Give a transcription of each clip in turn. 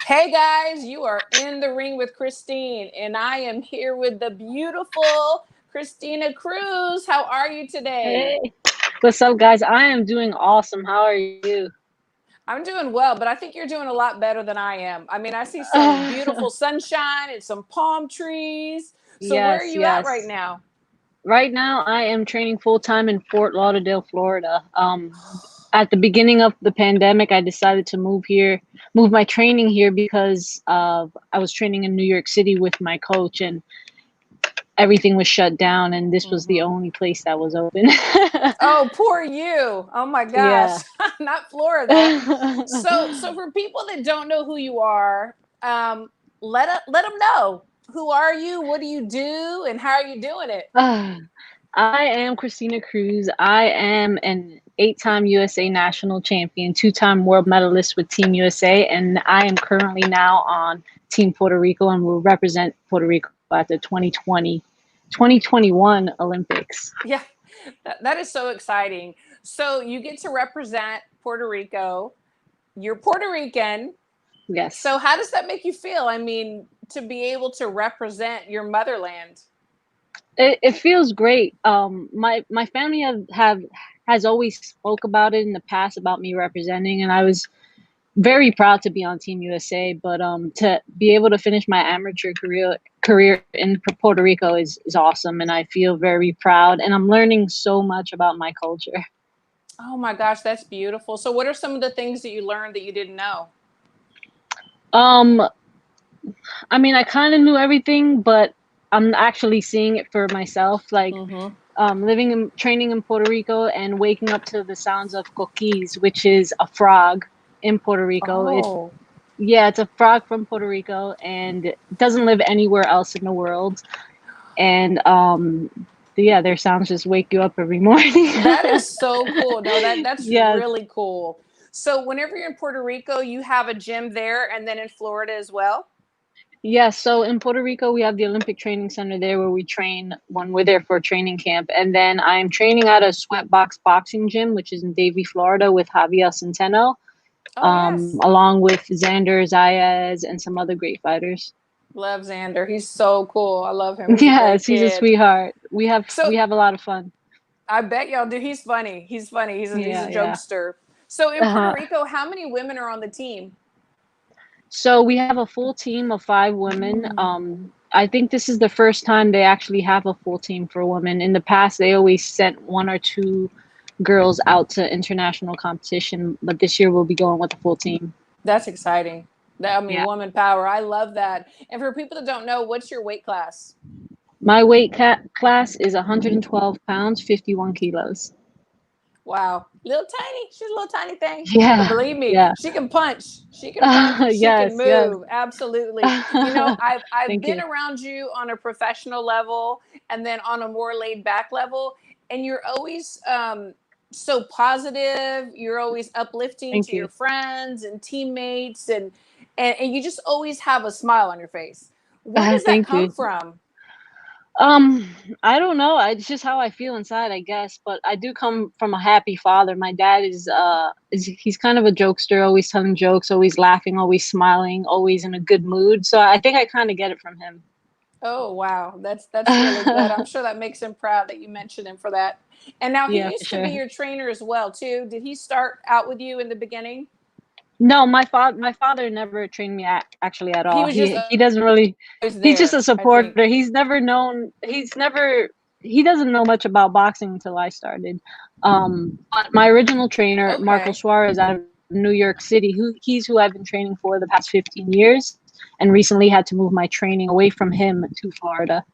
Hey guys, you are in the ring with Christine, and I am here with the beautiful Christina Cruz. How are you today? Hey, what's up, guys? I am doing awesome. How are you? I'm doing well, but I think you're doing a lot better than I am. I mean, I see some beautiful sunshine and some palm trees. So, where are Yes, you at right yes. now? Right now, I am training full time in Fort Lauderdale, Florida. At the beginning of the pandemic, I decided to move my training here because I was training in New York City with my coach, and everything was shut down, and this was the Hmm. only place that was open. Oh, poor you. Oh my gosh. Yeah. Not Florida. So for people that don't know who you are, um, let them know. Who are you? What do you do? And how are you doing it? I am Christina Cruz. I am an 8-time USA national champion, 2-time world medalist with Team USA, and I am currently now on Team Puerto Rico and will represent Puerto Rico at the 2021 Olympics. Yeah, that is so exciting. So you get to represent Puerto Rico. You're Puerto Rican. Yes. So how does that make you feel? I mean, to be able to represent your motherland. It feels great. My family has always spoke about it in the past about me representing, and I was very proud to be on Team USA, but to be able to finish my amateur career in Puerto Rico is awesome, and I feel very proud. And I'm learning so much about my culture. Oh my gosh, that's beautiful. So what are some of the things that you learned that you didn't know? Um, I mean, I kind of knew everything, but I'm actually seeing it for myself. Like Mm-hmm. living and training in Puerto Rico and waking up to the sounds of coquis, which is a frog in Puerto Rico. Oh. Yeah, it's a frog from Puerto Rico, and it doesn't live anywhere else in the world. And yeah, their sounds just wake you up every morning. That is so cool. No, that's Yes. really cool. So whenever you're in Puerto Rico, you have a gym there and then in Florida as well? Yes, so in Puerto Rico, we have the Olympic Training Center there where we train when we're there for training camp. And then I'm training at a Sweatbox boxing gym, which is in Davie, Florida, with Javier Centeno, Oh, yes. along with Xander Zayas and some other great fighters. Love Xander. He's so cool. I love him. He's a great Yes, he's a kid. sweetheart. We have So we have a lot of fun. I bet y'all do. He's funny. He's funny. He's a Yeah, yeah. jokester. So in Puerto Uh-huh. Rico, how many women are on the team? So we have a full team of 5 women. Mm. I think this is the first time they actually have a full team for women. In the past, they always sent one or two girls out to international competition, but this year we'll be going with a full team. That's exciting. I mean, Yeah. woman power. I love that. And for people that don't know, what's your weight class? My weight class is 112 pounds, 51 kilos. Wow, little tiny. She's a little tiny thing, but Yeah, believe me, yeah. she can punch. She can punch and she can Yes, yes. move. Absolutely. You know, I've Thank been you. around you on a professional level and then on a more laid back level, and you're always so positive. You're always uplifting Thank to your you. friends and teammates, and you just always have a smile on your face. Where does that Thank come you. from? Um, I don't know. It's just how I feel inside, I guess. But I do come from a happy father. My dad is he's kind of a jokester, always telling jokes, always laughing, always smiling, always in a good mood. So I think I kind of get it from him. Oh wow, that's really good. I'm sure that makes him proud that you mentioned him for that. And now he Yeah, for used to be sure. your trainer as well too. Did he start out with you in the beginning? No, my father never trained me actually at He all. was just He doesn't really. always He's just there, a I think. supporter. He's never known. He's never. He doesn't know much about boxing until I started. But my original trainer, Marco Okay. Suarez, out of New York City, he's who I've been training for the past 15 years, and recently had to move my training away from him to Florida.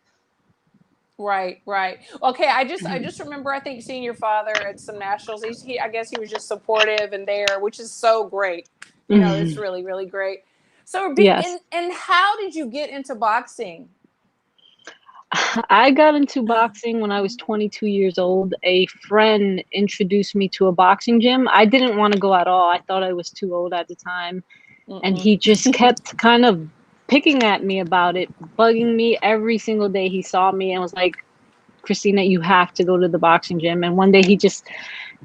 Right, right. Okay, I just remember I think seeing your father at some nationals. He I guess he was just supportive and there, which is so great. You know, it's really really great. So Yes. and how did you get into boxing? I got into boxing when I was 22 years old. A friend introduced me to a boxing gym. I didn't want to go at all. I thought I was too old at the time. And Mm-mm. he just kept kind of picking at me about it, bugging me every single day he saw me and was like, Christina, you have to go to the boxing gym. And one day he just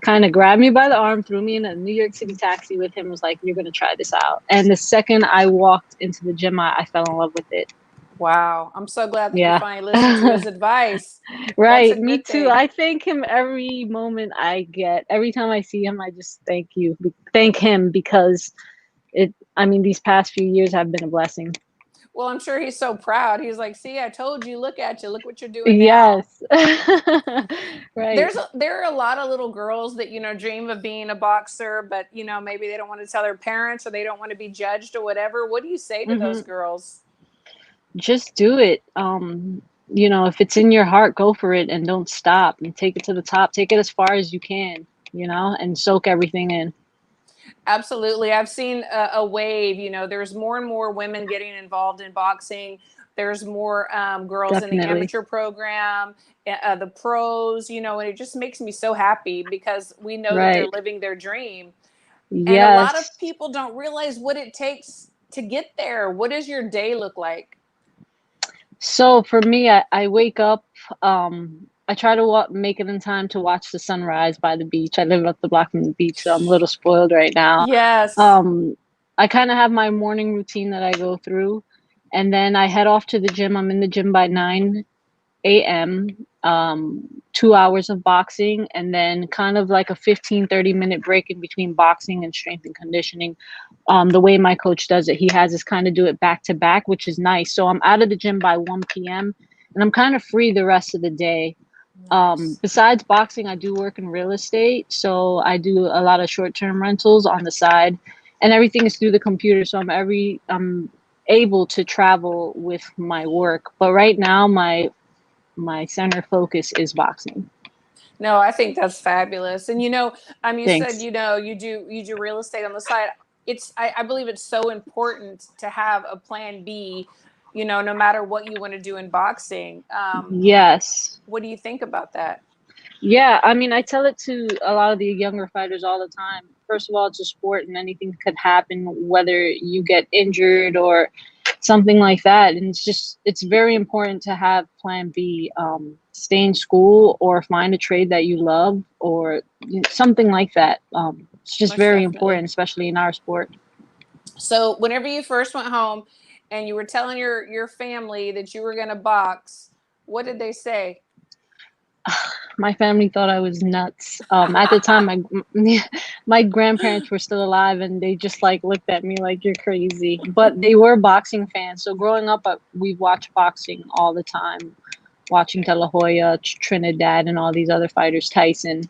kind of grabbed me by the arm, threw me in a New York City taxi with him, was like, "You're gonna try this out." And the second I walked into the gym, I fell in love with it. Wow. I'm so glad that you Yeah. finally listened to his advice. That's a Right, me good too. thing. I thank him every moment I get. Every time I see him, I just thank him because I mean, these past few years have been a blessing. Well, I'm sure he's so proud. He's like, "See, I told you. Look at you. Look what you're doing now." Yes. Right. There are a lot of little girls that, dream of being a boxer, but, maybe they don't want to tell their parents or they don't want to be judged or whatever. What do you say to those Hmm. girls? Just do it. If it's in your heart, go for it and don't stop and take it to the top. Take it as far as you can, and soak everything in. Absolutely. I've seen a wave. There's more and more women getting involved in boxing. There's more girls in the Definitely. amateur program, the pros, and it just makes me so happy because we know that they're Right. living their dream. And a lot of Yes. people don't realize what it takes to get there. What does your day look like? So for me, I wake up, I try to make it in time to watch the sunrise by the beach. I live up the block from the beach, so I'm a little spoiled right now. Yes. Um, I kind of have my morning routine that I go through, and then I head off to the gym. I'm in the gym by 9 a.m., 2 hours of boxing, and then kind of like a 15-30 minute break in between boxing and strength and conditioning. The way my coach does it, he has us kind of do it back to back, which is nice. So I'm out of the gym by 1 p.m. and I'm kind of free the rest of the day. Nice. Besides boxing, I do work in real estate. So I do a lot of short-term rentals on the side, and everything is through the computer. So I'm able to travel with my work. But right now, my center focus is boxing. No, I think that's fabulous. And you said Thanks. you do real estate on the side. I believe it's so important to have a plan B, no matter what you want to do in boxing. Yes. What do you think about that? Yeah, I mean, I tell it to a lot of the younger fighters all the time. First of all, it's a sport and anything could happen, whether you get injured or something like that. And it's very important to have plan B. Stay in school or find a trade that you love or something like that. It's just Most very definitely. important, especially in our sport. So, whenever you first went home and you were telling your family that you were going to box, what did they say? My family thought I was nuts. At the time, my grandparents were still alive, and they just like looked at me like you're crazy. But they were boxing fans, so growing up, we watched boxing all the time, watching De La Hoya, Trinidad, and all these other fighters, Tyson.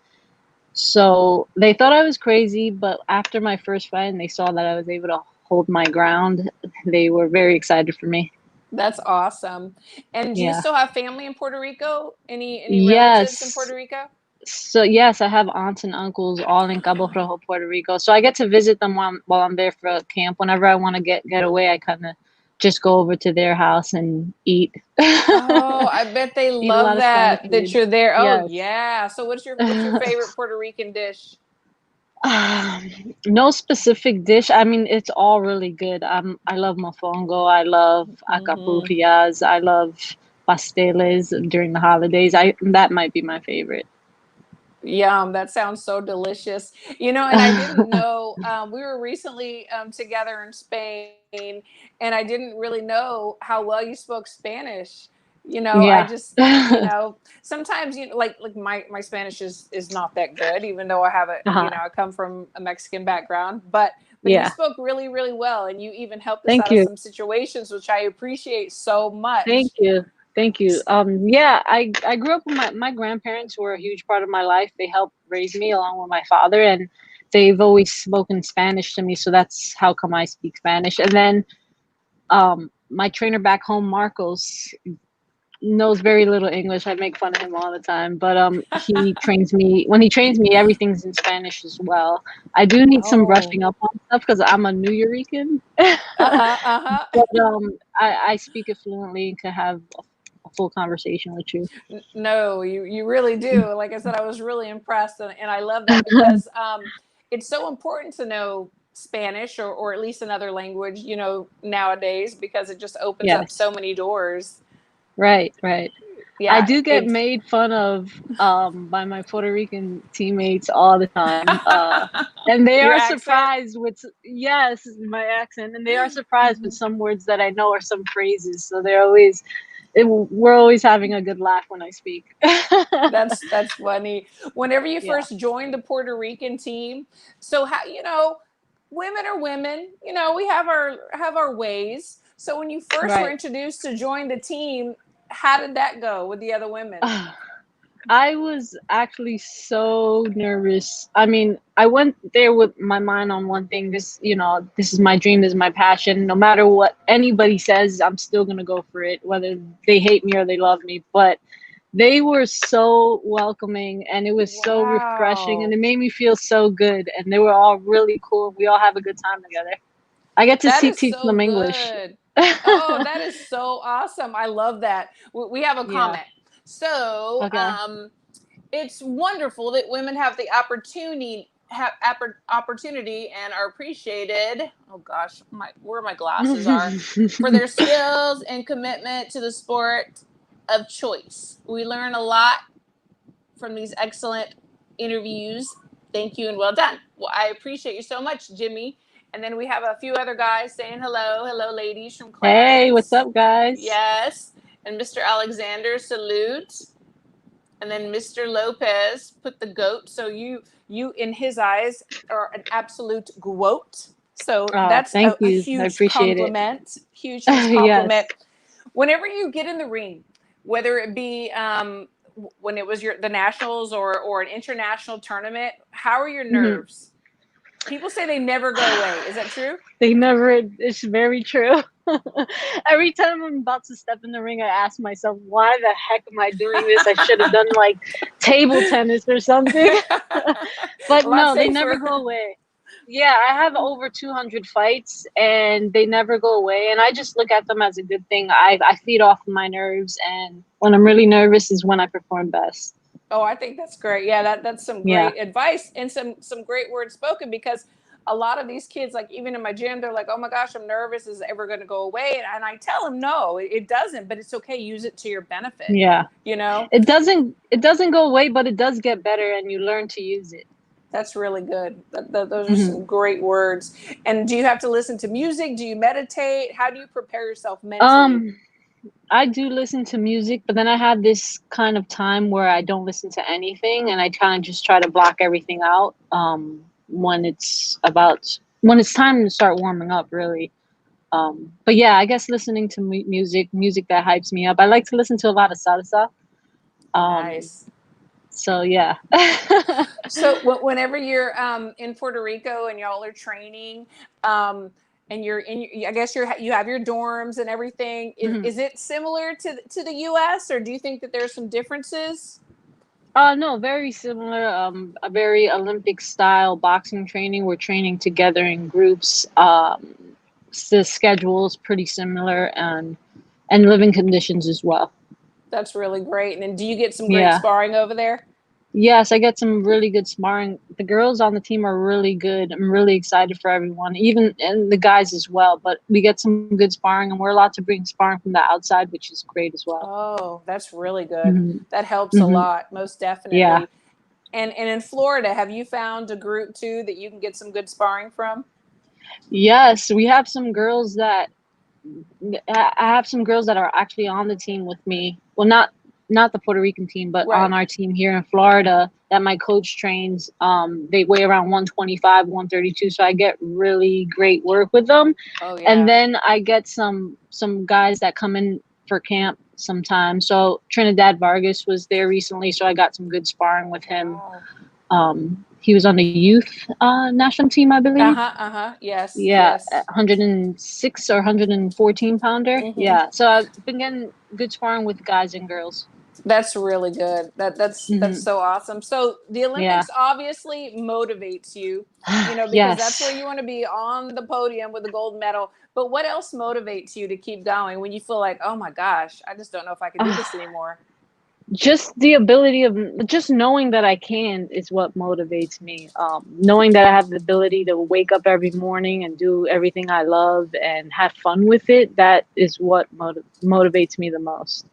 So they thought I was crazy, but after my first fight, and they saw that I was able to hold my ground, they were very excited for me. That's awesome. And do you Yeah. still have family in Puerto Rico? Any relatives in Yes. Puerto Rico? So yes, I have aunts and uncles all in Cabo Rojo, Puerto Rico. So I get to visit them while I'm there for a camp. Whenever I want to get away, I kind of just go over to their house and eat. Oh, I bet they Eat a lot love of Spanish that food. you're there. Oh Yes. yeah. So what's your favorite Puerto Rican dish? Um, no specific dish. I mean, it's all really good. I love mofongo. I love Hmm. acapulcias. I love pasteles during the holidays. I That might be my favorite. Yum, that sounds so delicious. And I didn't know, we were recently together in Spain, and I didn't really know how well you spoke Spanish. I Yeah. just, sometimes, like my Spanish is not that good, even though I have Uh-huh. I come from a Mexican background, but you Yeah. spoke really, really well, and you even helped us Thank out of you. some situations, which I appreciate so much. Thank you. Thank you. Yeah, I grew up with my grandparents were a huge part of my life. They helped raise me along with my father, and they've always spoken Spanish to me, so that's how come I speak Spanish. And then my trainer back home, Marcos, knows very little English. I make fun of him all the time, but he trains me. When he trains me, everything's in Spanish as well. I do need some Oh, brushing up on stuff because I'm a New Yorican. uh-huh, uh-huh. But I speak it fluently and can have a full conversation with you. No, you really do. Like I said, I was really impressed, and I love that because it's so important to know Spanish or at least another language, nowadays because it just opens up Yes. so many doors. Right, right. I Yeah. do get made fun of by my Puerto Rican teammates all the time. And they Your are accent. surprised with yes, my accent, and they are surprised with some words that I know or some phrases. So they're always we're always having a good laugh when I speak. That's funny. Whenever you Yeah, first joined the Puerto Rican team, so how women are women. We have our ways. So when you first were right. introduced to join the team, how did that go with the other women? I was actually so nervous. I mean, I went there with my mind on one thing. This is my dream, this is my passion. No matter what anybody says, I'm still going to go for it, whether they hate me or they love me. But they were so welcoming and it was so refreshing and Wow. it made me feel so good. And they were all really cool. We all have a good time together. I get to That is teach so them English. good. Oh, that is so awesome. I love that. We have a Yeah. comment. So, Okay. it's wonderful that women have the opportunity and are appreciated. Oh gosh, where my glasses are, for their skills and commitment to the sport of choice. We learn a lot from these excellent interviews. Thank you and well done. Well, I appreciate you so much, Jimmy. And then we have a few other guys saying hello. Hello, ladies from Hey, what's Clarence. up, guys? Yes. And Mr. Alexander, salute. And then Mr. Lopez put the goat. So you in his eyes are an absolute goat. So Oh, that's thank a you. I huge appreciate it. compliment. Huge compliment. Yes. Whenever you get in the ring, whether it be when it was the nationals or an international tournament, how are your Mhm. nerves? People say they never go away. Is that true? They never, it's very true. Every time I'm about to step in the ring, I ask myself, why the heck am I doing this? I should have done like table tennis or something. But A lot no, they never safer. go away. Yeah, I have over 200 fights and they never go away. And I just look at them as a good thing. I feed off of my nerves. And when I'm really nervous is when I perform best. Oh, I think that's great. Yeah, that's some Yeah. great advice and some great words spoken, because a lot of these kids, like even in my gym, they're like, "Oh my gosh, I'm nervous. Is it ever going to go away?" And I tell them, "No, it doesn't. But it's okay. Use it to your benefit." Yeah. You know, It doesn't go away, but it does get better and you learn to use it. that's really good. Those are Mhm. some great words. And do you have to listen to music? Do you meditate? How do you prepare yourself mentally? Um, I do listen to music, but then I have this kind of time where I don't listen to anything and I kind of just try to block everything out when it's time to start warming up really. But yeah, I guess listening to music that hypes me up. I like to listen to a lot of salsa. Um, Nice. so yeah. So whenever you're in Puerto Rico and y'all are training, and you're in, I guess you have your dorms and everything. Mhm. Is it similar to the U.S., or do you think that there's some differences? No, very similar. A very Olympic style boxing training. We're training together in groups. The schedule is pretty similar, and living conditions as well. That's really great. And then do you get some great Yeah. sparring over there? Yes, I get some really good sparring. The girls on the team are really good. I'm really excited for everyone, even and the guys as well. But we get some good sparring, and we're allowed to bring sparring from the outside, which is great as well. Oh, that's really good. Hmm. That helps a Hmm. lot, most Yeah. definitely. And in Florida, have you found a group too that you can get some good sparring from? Yes, we have some girls that I have some girls that are actually on the team with me. Well, not the Puerto Rican team, but on Right. our team here in Florida that my coach trains. They weigh around 125, 132, so I get really great work with them. Oh And yeah. then I get some guys that come in for camp sometimes. So Trinidad Vargas was there recently, so I got some good sparring with him. Wow. He was on the youth national team, I Uh believe. huh. Uh huh. Yes. Yeah, Yes. 106 or 114 pounder. Mm-hmm. Yeah, so I've been getting good sparring with guys and girls. That's really good. That's Hmm. so awesome. So the Yeah. Olympics obviously motivates you, because that's where Yes. you want to be, on the podium with the gold medal. But what else motivates you to keep going when you feel like, oh my gosh, I just don't know if I can do this anymore? Just the ability of just knowing that I can is what motivates me. Knowing that I have the ability to wake up every morning and do everything I love and have fun with it, that is what motivates me the most.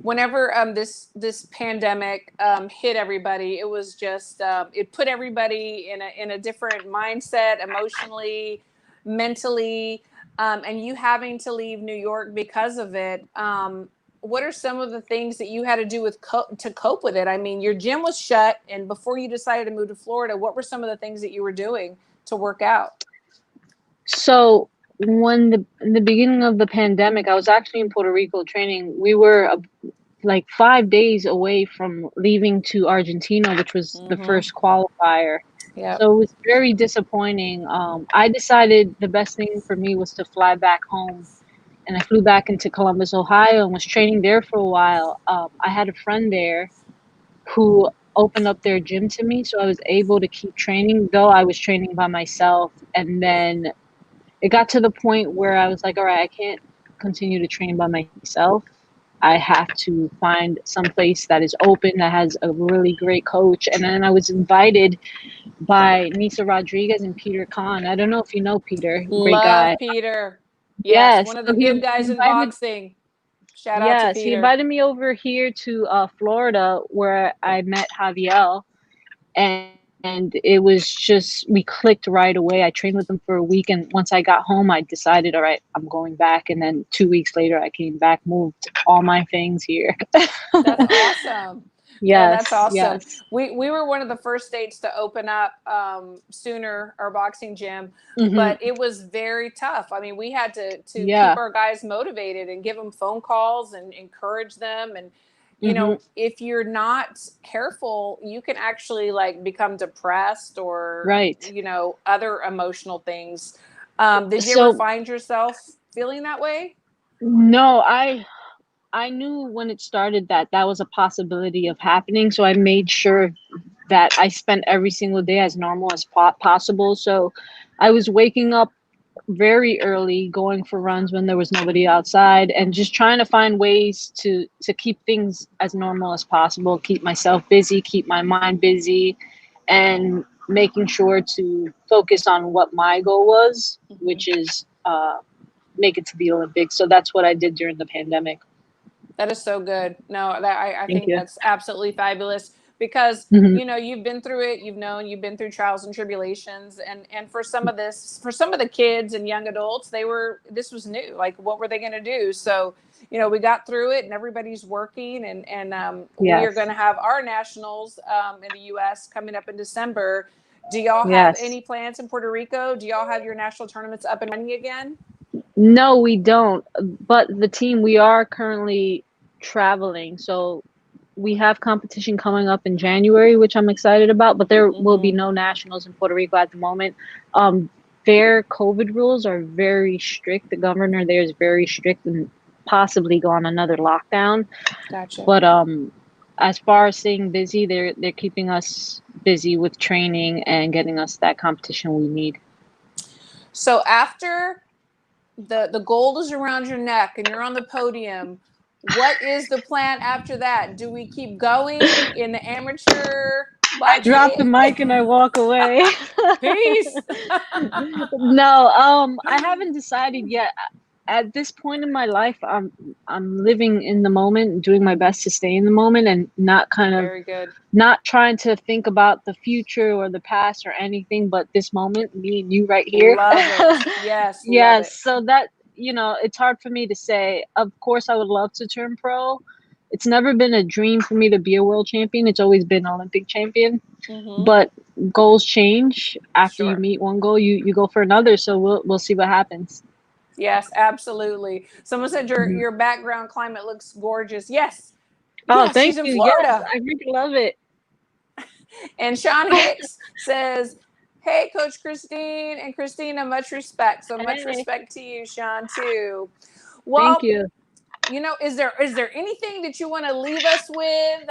whenever this pandemic hit everybody, it was just it put everybody in a different mindset, emotionally, mentally, and you having to leave New York because of it. What are some of the things that you had to do with to cope with it? I mean, your gym was shut, and before you decided to move to Florida, what were some of the things that you were doing to work out? So when in the beginning of the pandemic, I was actually in Puerto Rico training. We were like 5 days away from leaving to Argentina, which was the Mm-hmm. first qualifier. Yep. So it was very disappointing. I decided the best thing for me was to fly back home, and I flew back into Columbus, Ohio, and was training there for a while. I had a friend there who opened up their gym to me, so I was able to keep training, though I was training by myself. And then it got to the point where I was like, all right, I can't continue to train by myself. I have to find some place that is open, that has a really great coach. And then I was invited by Nisa Rodriguez and Peter Khan. I don't know if you know Peter, great Love guy. Peter. Yes, Yes. one of the So good he guys in invited, boxing. Shout out to yes, he Peter. invited me over here to Florida, where I met Javier. And it was just, we clicked right away. I trained with him for a week, and once I got home, I decided, all right, I'm going back. And then 2 weeks later, I came back, moved all my things here. That's awesome. No, that's Yes, awesome. yes. We were one of the first states to open up sooner, our boxing gym, Hmm. but it was very tough. I mean, we had to keep Yeah. our guys motivated and give them phone calls and encourage them. And Hmm. if you're not careful, you can actually like become depressed or Right. other emotional things. Did you ever So find yourself feeling that way? no, I knew when it started that that was a possibility of happening. So I made sure that I spent every single day as normal as possible. So I was waking up very early, going for runs when there was nobody outside, and just trying to find ways to keep things as normal as possible, keep myself busy, keep my mind busy, and making sure to focus on what my goal was, Mhm. which is make it to the Olympics. So that's what I did during the pandemic. That is so good. No, I Thank think you. that's absolutely fabulous because Hmm. you've been through it, you've been through trials and tribulations, and for some of for some of the kids and young adults, this was new. Like, what were they going to do? So, we got through it, and everybody's working, and we are going Yes. to have our nationals in the U.S. coming up in December. Do y'all have Yes. any plans in Puerto Rico? Do y'all have your national tournaments up and running again? No, we don't. But the team, we are currently traveling. So we have competition coming up in January, which I'm excited about, but there will be Mm-hmm. no nationals in Puerto Rico at the moment. Um, their COVID rules are very strict. The governor there is very strict and possibly go on another lockdown. Gotcha. But as far as staying busy, they're keeping us busy with training and getting us that competition we need. So after the gold is around your neck and you're on the podium, what is the plan after that? Do we keep going in the amateur I drop boxing? the mic and I walk away. Peace. No, I haven't decided yet. At this point in my life, I'm living in the moment, doing my best to stay in the moment, and not kind of Very good. not trying to think about the future or the past or anything, but this moment, me and you right here. Love it. Yes, love Yes, it. so that, it's hard for me to say. Of course, I would love to turn pro. It's never been a dream for me to be a world champion. It's always been Olympic champion. Mm-hmm. But goals change. After you Sure. meet one goal, you go for another. So we'll see what happens. Yes, absolutely. Someone said Mhm. your background climate looks gorgeous. Yes. Oh, Yes, thank she's in you. Yes, Florida. I really love it. And Sean Hicks says, "Hey, Coach Christine and Christina, much respect." So much Hey, respect to you, Sean, too. thank Well, you. is there anything that you want to leave us with?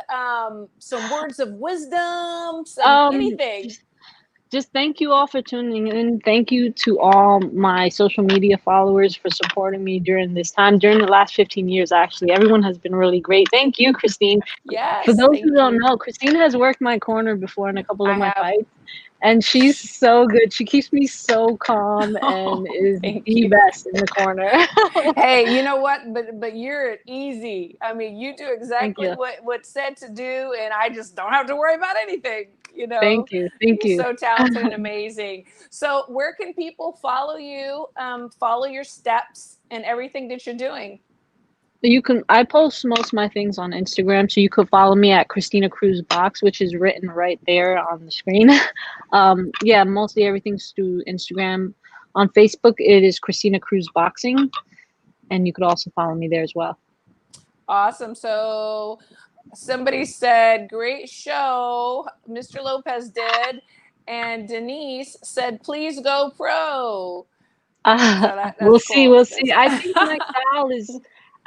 Some words of wisdom, some Um, anything. just thank you all for tuning in. Thank you to all my social media followers for supporting me during this time, during the last 15 years, actually. Everyone has been really great. Thank you, Christine. For Yes, those who thank don't you. know, Christine has worked my corner before in a couple I of my have. fights. And she's so good. She keeps me so calm and Oh, is thank the you. best in the corner. Hey, you know what? But you're easy. I mean, you do Thank exactly you. what's said to do, and I just don't have to worry about anything. You know, Thank you. Thank you're you. so talented and amazing. So, where can people follow you? Follow your steps and everything that you're doing. I post most of my things on Instagram, so you could follow me at Christina Cruz Box, which is written right there on the screen. Yeah, mostly everything's through Instagram. On Facebook, it is Christina Cruz Boxing, and you could also follow me there as well. Awesome. So, somebody said, "Great show," Mr. Lopez did, and Denise said, "Please go pro." So We'll that's see. cool. We'll see. That's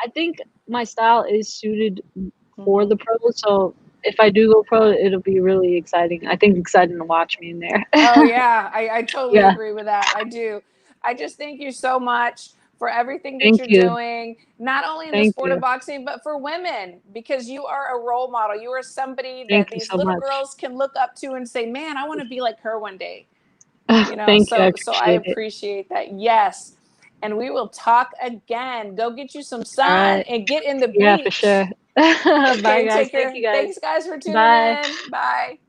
I think my style is suited for Mhm. the pro. So if I do go pro, it'll be really exciting. I think exciting to watch me in there. Oh yeah, I totally Yeah. agree with that. I do. I just thank you so much for everything that Thank you're you. doing, not only in the Thank sport of you. boxing, but for women, because you are a role model. You are somebody that Thank you these so little much. girls can look up to and say, "Man, I want to be like her one day." You know, Thank you. I so I appreciate it. appreciate that. Yes. And we will talk again. Go get you some All sun right. and get in the Yeah, for beach. sure. Bye, Okay, guys. take Thank care. you, guys. Thanks guys for tuning Bye. in. Bye.